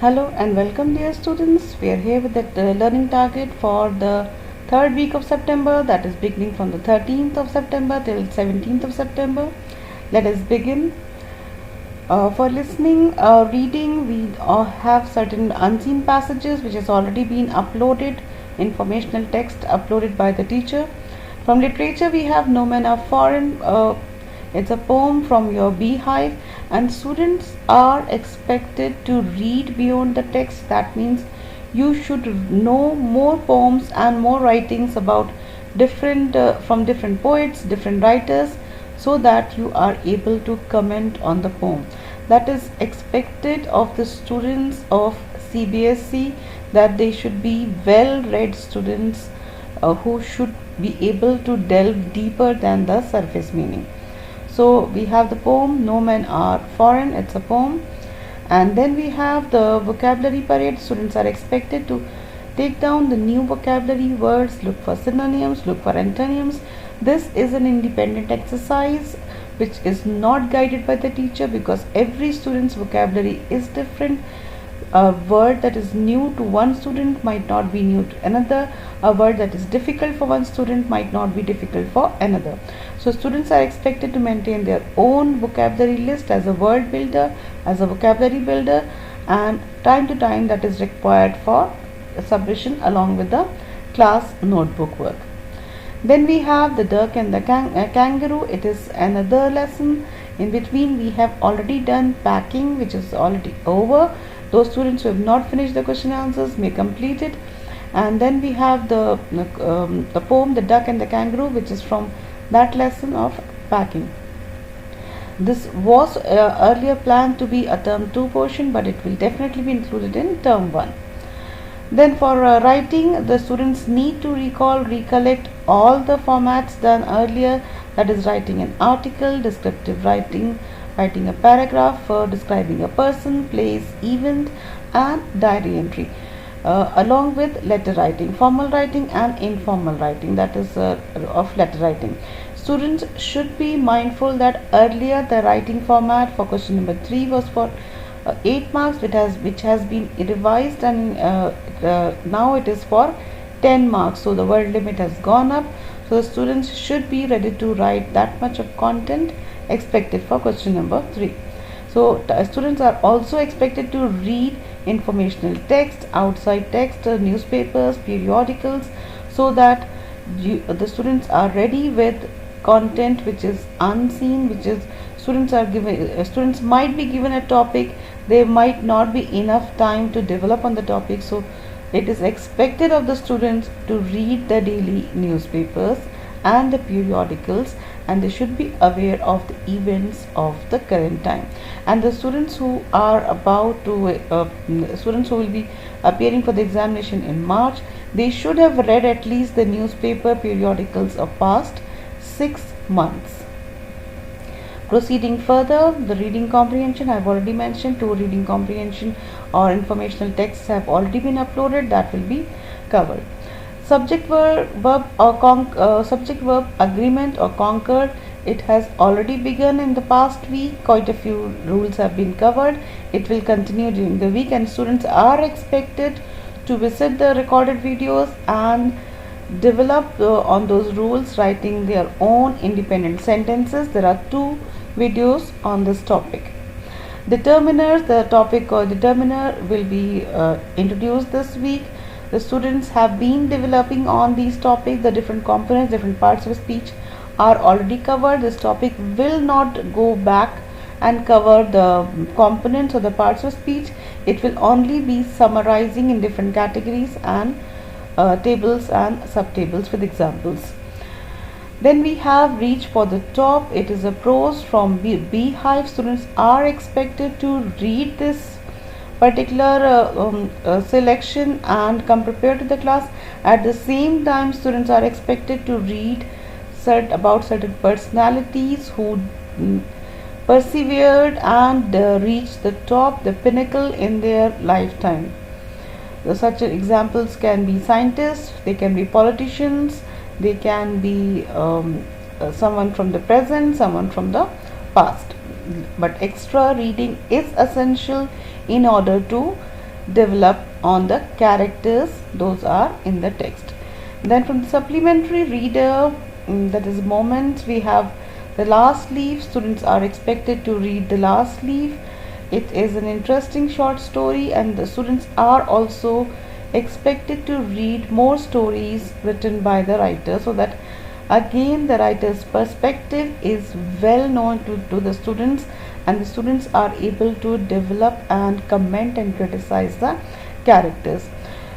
Hello and welcome, dear students. We are here with the learning target for the third week of September, that is beginning from the 13th of September till 17th of September. Let us begin. For listening, reading, we have certain unseen passages which has already been uploaded, informational text uploaded by the teacher. From literature, we have No Men Are Foreign. It's a poem from your beehive, and students are expected to read beyond the text. That means you should know more poems and more writings about different from different poets, different writers, so that you are able to comment on the poem. That is expected of the students of CBSE, that they should be well read students who should be able to delve deeper than the surface meaning. So we have the poem No Men Are Foreign, it's a poem. And then we have the vocabulary parade. Students are expected to take down the new vocabulary words, look for synonyms, look for antonyms. This is an independent exercise which is not guided by the teacher, because every student's vocabulary is different. A word that is new to one student might not be new to another. A word that is difficult for one student might not be difficult for another. So students are expected to maintain their own vocabulary list as a word builder, as a vocabulary builder, and time to time that is required for submission along with the class notebook work. Then we have the duck and the kangaroo. It is another lesson. In between we have already done packing, which is already over. Those students who have not finished the question answers may complete it. And then we have the poem The Duck and the Kangaroo, which is from that lesson of packing. This was earlier planned to be a term 2 portion, but it will definitely be included in term 1. Then for writing, the students need to recollect all the formats done earlier, that is writing an article, descriptive writing, writing a paragraph, describing a person, place, event, and diary entry, along with letter writing, formal writing and informal writing, that is of letter writing. Students should be mindful that earlier the writing format for question number 3 was for 8 marks, which has been revised, and now it is for 10 marks. So the word limit has gone up. So the students should be ready to write that much of content expected for question number 3. So students are also expected to read informational text, outside text, newspapers, periodicals, so that the students are ready with content which is unseen, which is students might be given a topic, there might not be enough time to develop on the topic. So it is expected of the students to read the daily newspapers and the periodicals, and they should be aware of the events of the current time. And the students who are about to students who will be appearing for the examination in March, they should have read at least the newspaper periodicals of past 6 months. Proceeding further, the reading comprehension, I have already mentioned 2 reading comprehension or informational texts have already been uploaded, that will be covered. Subject verb agreement or concord, it has already begun in the past week. Quite a few rules have been covered. It will continue during the week, and students are expected to visit the recorded videos and develop on those rules, writing their own independent sentences. There are 2 videos on this topic. Determiners, the topic or determiner will be introduced this week. The students have been developing on these topics. The different components, different parts of speech are already covered. This topic will not go back and cover the components or the parts of speech. It will only be summarizing in different categories and tables and subtables with examples. Then we have Reach for the Top. It is a prose from Beehive. Students are expected to read this particular selection and come prepared to the class. At the same time, students are expected to read about certain personalities who persevered and reached the top, the pinnacle in their lifetime. Such examples can be scientists, they can be politicians, they can be someone from the present, someone from the past. But extra reading is essential in order to develop on the characters those are in the text. Then from the supplementary reader, that is moments, we have the last leaf. Students are expected to read the last leaf. It is an interesting short story, and the students are also expected to read more stories written by the writer, so that again the writer's perspective is well known to the students, and the students are able to develop and comment and criticize the characters.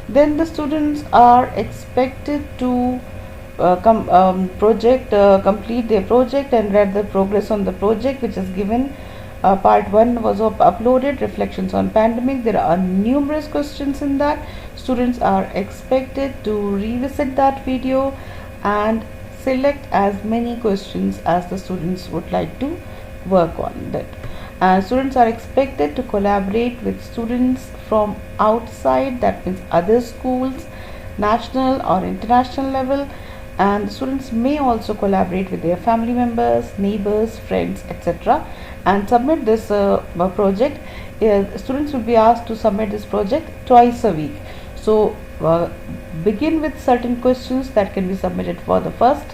Then the students are expected to complete their project and read the progress on the project which is given. Part 1 was uploaded, reflections on pandemic. There are numerous questions in that. Students are expected to revisit that video and select as many questions as the students would like to work on that. And students are expected to collaborate with students from outside, that means other schools, national or international level, and the students may also collaborate with their family members, neighbors, friends, etc., and submit this project. Students will be asked to submit this project twice a week. So begin with certain questions that can be submitted for the first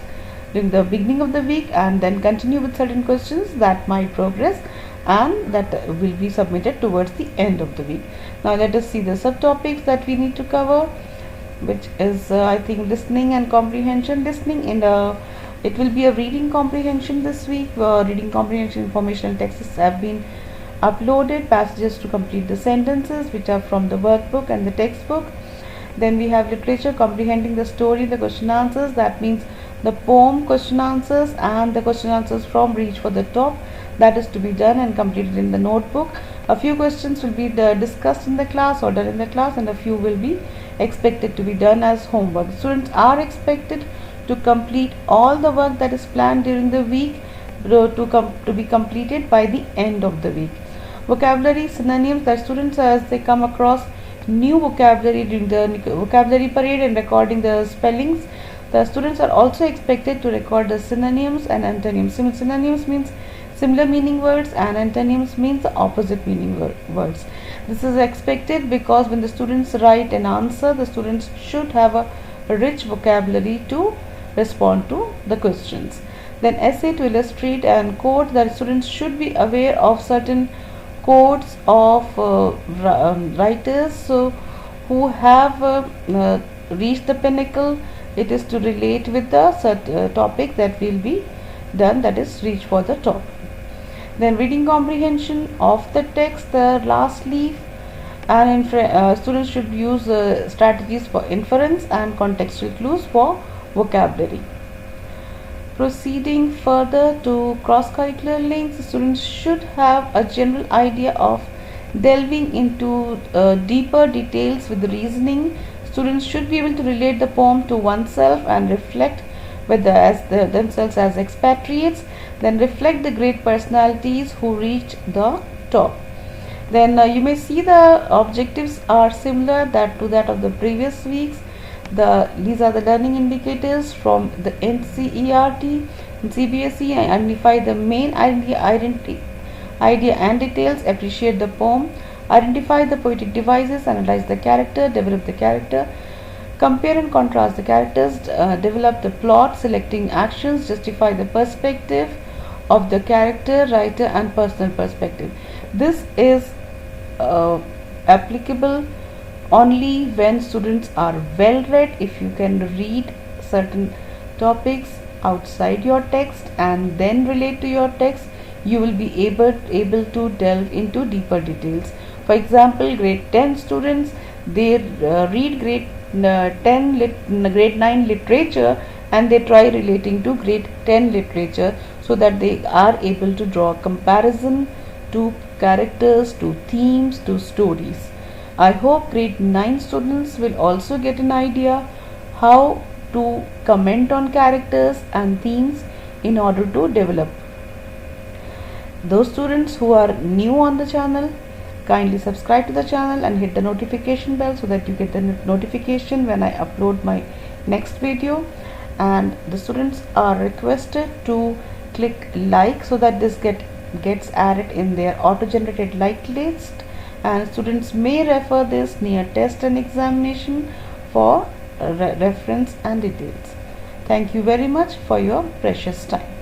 during the beginning of the week, and then continue with certain questions that might progress and that will be submitted towards the end of the week. Now let us see the subtopics that we need to cover, which is I think listening and comprehension. Listening in it will be a reading comprehension this week. Reading comprehension informational texts have been uploaded, passages to complete the sentences which are from the workbook and the textbook. Then we have literature, comprehending the story, the question answers, that means the poem question answers and the question answers from Reach for the Top, that is to be done and completed in the notebook. A few questions will be discussed in the class or done in the class, and a few will be expected to be done as homework. Students are expected to complete all the work that is planned during the week to be completed by the end of the week. Vocabulary, synonyms, that students as they come across new vocabulary during the vocabulary parade and recording the spellings, the students are also expected to record the synonyms and antonyms. Synonyms means similar meaning words and antonyms means the opposite meaning words. This is expected because when the students write an answer, the students should have a rich vocabulary to respond to the questions. Then essay, to illustrate and quote, that students should be aware of certain quotes of writers who have reached the pinnacle. It is to relate with the topic that will be done, that is Reach for the Top. Then reading comprehension of the text, the last leaf, and students should use strategies for inference and contextual clues for vocabulary. Proceeding further to cross-curricular links, students should have a general idea of delving into deeper details with reasoning. Students should be able to relate the poem to oneself and reflect whether themselves as expatriates, then reflect the great personalities who reach the top. Then you may see the objectives are similar to that of the previous weeks. These are the learning indicators from the NCERT and CBSE. Identify the main idea and details, appreciate the poem, identify the poetic devices, analyze the character, develop the character, compare and contrast the characters, develop the plot, selecting actions, justify the perspective of the character, writer and personal perspective. This is applicable only when students are well read. If you can read certain topics outside your text and then relate to your text, you will be able to delve into deeper details. For example, grade 10 students, they read grade 9 literature and they try relating to grade 10 literature, so that they are able to draw a comparison to characters, to themes, to stories. I hope grade 9 students will also get an idea how to comment on characters and themes in order to develop. Those students who are new on the channel, kindly subscribe to the channel and hit the notification bell so that you get the notification when I upload my next video. And the students are requested to click like so that this gets added in their auto-generated like list, and students may refer this near test and examination for reference and details. Thank you very much for your precious time.